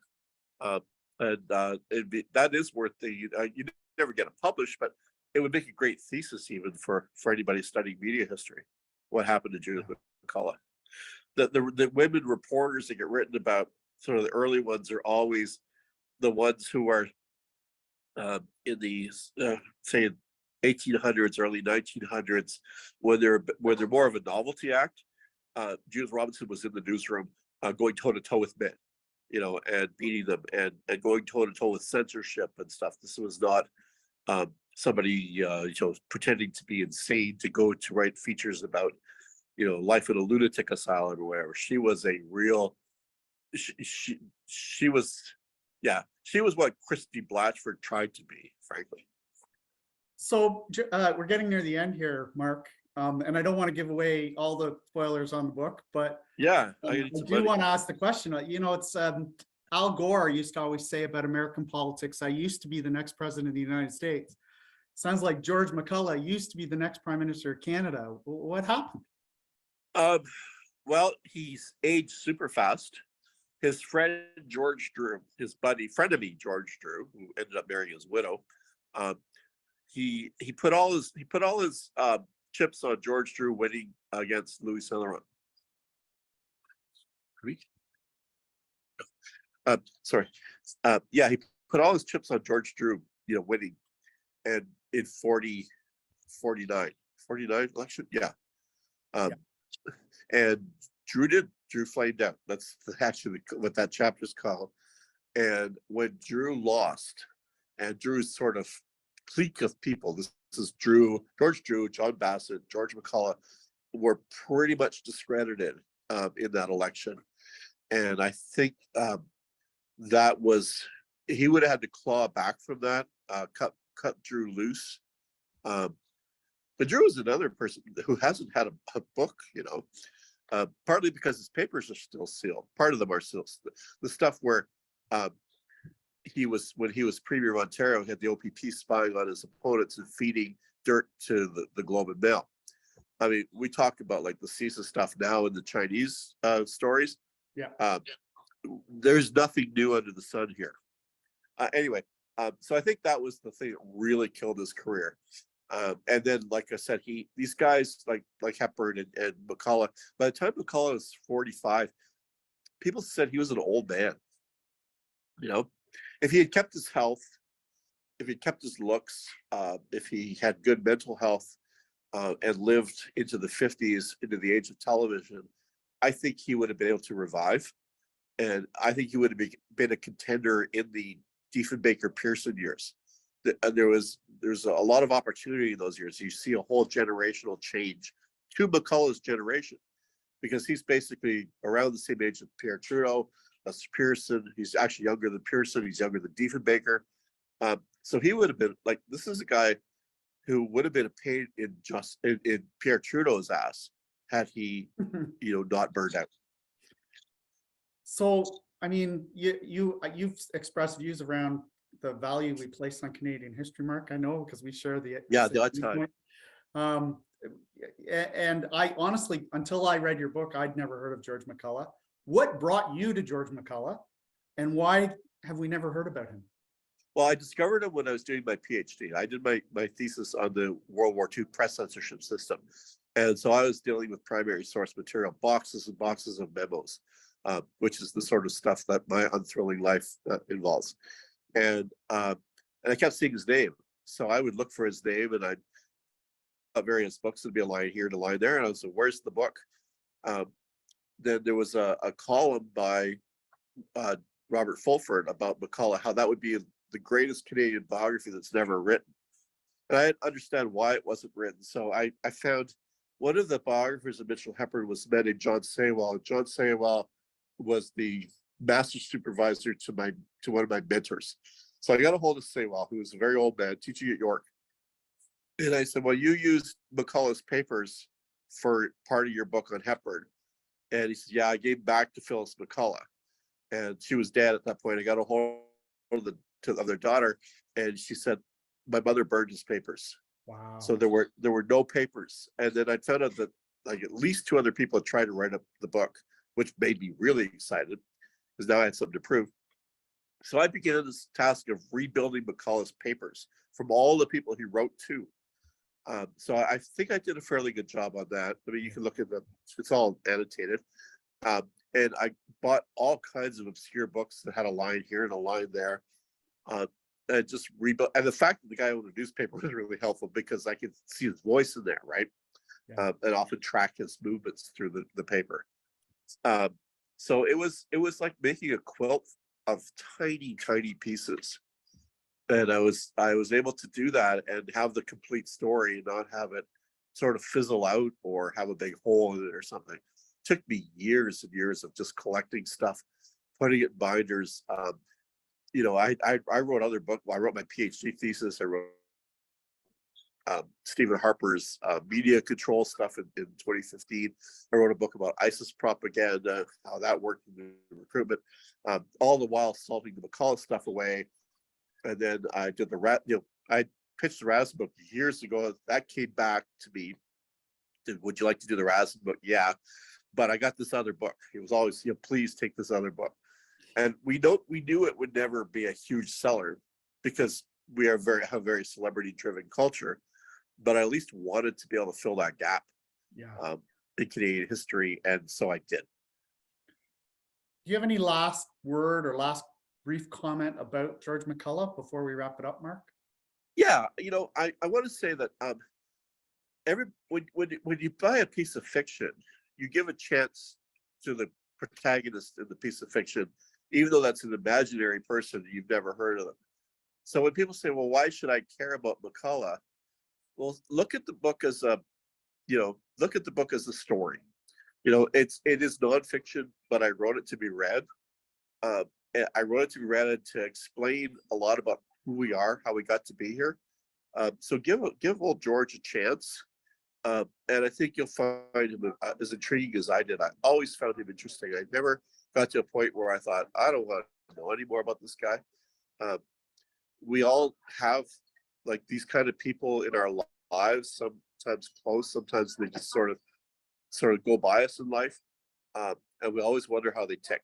That is worth you never get it published, but it would make a great thesis even for anybody studying media history. What happened to Judith McCullough? The women reporters that get written about, sort of the early ones, are always the ones who are in the say 1800s, early 1900s, when they're more of a novelty act. Judith Robinson was in the newsroom, going toe to toe with men, and beating them, and going toe to toe with censorship and stuff. This was not somebody pretending to be insane to go to write features about life in a lunatic asylum or whatever. She was a real she was, yeah, she was what Christy Blatchford tried to be, frankly. So we're getting near the end here, Mark, and I don't want to give away all the spoilers on the book, but Yeah, I do want to ask the question. It's Al Gore used to always say about American politics, I used to be the next president of the United States. Sounds like George McCullough used to be the next prime minister of Canada. What happened? Well, he's aged super fast. His friend George Drew, his buddy, frenemy George Drew, who ended up marrying his widow, he put all his chips on George Drew winning against Louis Saint-Laurent. Sorry. Yeah, he put all his chips on George Drew, winning, and in 49 election, yeah. And Drew flamed out. That's actually what that chapter's called. And when Drew lost, and Drew's sort of clique of people, this is George Drew, John Bassett, George McCullough, were pretty much discredited in that election. And I think that was, he would have had to claw back from that, cut Drew loose. But Drew is another person who hasn't had a book, partly because his papers are still sealed. Part of them are still the stuff where when he was Premier of Ontario, he had the OPP spying on his opponents and feeding dirt to the Globe and Mail. I mean, we talk about like the CISA stuff now in the Chinese stories. Yeah. There's nothing new under the sun here. Anyway, so I think that was the thing that really killed his career. And then, like I said, these guys like Hepburn and McCullough, by the time McCullough was 45, people said he was an old man. If he had kept his health, if he kept his looks, if he had good mental health, and lived into the 50s, into the age of television, I think he would have been able to revive. And I think he would have been a contender in the Diefenbaker-Pearson years. There's a lot of opportunity in those years. You see a whole generational change to McCullough's generation, because he's basically around the same age as Pierre Trudeau, Pearson. He's actually younger than Pearson. He's younger than Diefenbaker. So he would have been like, this is a guy who would have been a pain in Pierre Trudeau's ass had he, not burned out. So, I mean, you've expressed views around the value we place on Canadian history, Mark. I know, because we share the time. And I honestly, until I read your book, I'd never heard of George McCullough. What brought you to George McCullough, and why have we never heard about him? Well, I discovered him when I was doing my PhD. I did my thesis on the World War II press censorship system. And so I was dealing with primary source material, boxes and boxes of memos, which is the sort of stuff that my unthrilling life involves. And I kept seeing his name. So I would look for his name, and I'd various books. There'd be a line here and a line there. And I was like, where's the book? Then there was a column by Robert Fulford about McCullough, how that would be the greatest Canadian biography that's never written. And I didn't understand why it wasn't written. So I found one of the biographers of Mitchell Hepburn was a man named John Saywell. John Saywell was the master supervisor to one of my mentors. So I got a hold of Saywell, who was a very old man teaching at York. And I said, well, you used McCullough's papers for part of your book on Hepburn. And he said, yeah, I gave back to Phyllis McCullough. And she was dead at that point. I got a hold of their daughter, and she said, my mother burned his papers. Wow. So there were no papers. And then I found out that like at least 2 other people had tried to write up the book, which made me really excited, because now I had something to prove. So I began this task of rebuilding McCullough's papers from all the people he wrote to. So I think I did a fairly good job on that. I mean, you can look at it's all annotated. And I bought all kinds of obscure books that had a line here and a line there. just rebuilt. And the fact that the guy owned a newspaper was really helpful because I could see his voice in there, right? Yeah. And often track his movements through the paper. Um, so it was like making a quilt of tiny, tiny pieces. And I was able to do that and have the complete story and not have it sort of fizzle out or have a big hole in it or something. It took me years and years of just collecting stuff, putting it in binders. You know, I wrote other books. I wrote my PhD thesis. I wrote Stephen Harper's media control stuff in 2015. I wrote a book about ISIS propaganda, how that worked in the recruitment, all the while solving the McCullough stuff away. And then I did I pitched the Rasmussen book years ago. That came back to me. Would you like to do the Rasmussen book? Yeah. But I got this other book. It was always, please take this other book. And we knew it would never be a huge seller because we have very celebrity driven culture, but I at least wanted to be able to fill that gap in Canadian history. And so I did. Do you have any last word or last brief comment about George McCullough before we wrap it up, Mark? Yeah, I want to say that when you buy a piece of fiction, you give a chance to the protagonist in the piece of fiction, even though that's an imaginary person that you've never heard of them. So when people say, well, why should I care about McCullough? Well, look at the book as a story. It is nonfiction, but I wrote it to be read. I wrote it to be read to explain a lot about who we are, how we got to be here. So give old George a chance. And I think you'll find him as intriguing as I did. I always found him interesting. I never got to a point where I thought, I don't want to know any more about this guy. We all have like these kind of people in our lives, sometimes close, sometimes they just sort of go by us in life. And we always wonder how they tick.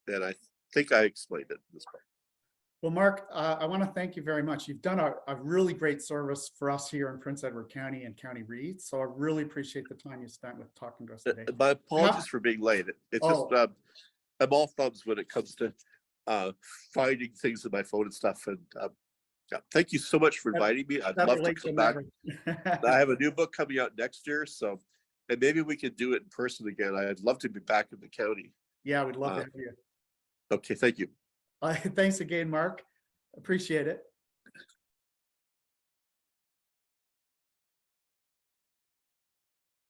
And I think I explained it in this part. Well, Mark, I want to thank you very much. You've done a really great service for us here in Prince Edward County and County Reid. So I really appreciate the time you spent with talking to us today. My apologies for being late. It's just I'm all thumbs when it comes to finding things in my phone and stuff. And thank you so much for inviting me. I'd love to come back. I have a new book coming out next year, and maybe we could do it in person again. I'd love to be back in the county. Yeah, we'd love to have you. Okay, thank you. Thanks again, Mark. Appreciate it.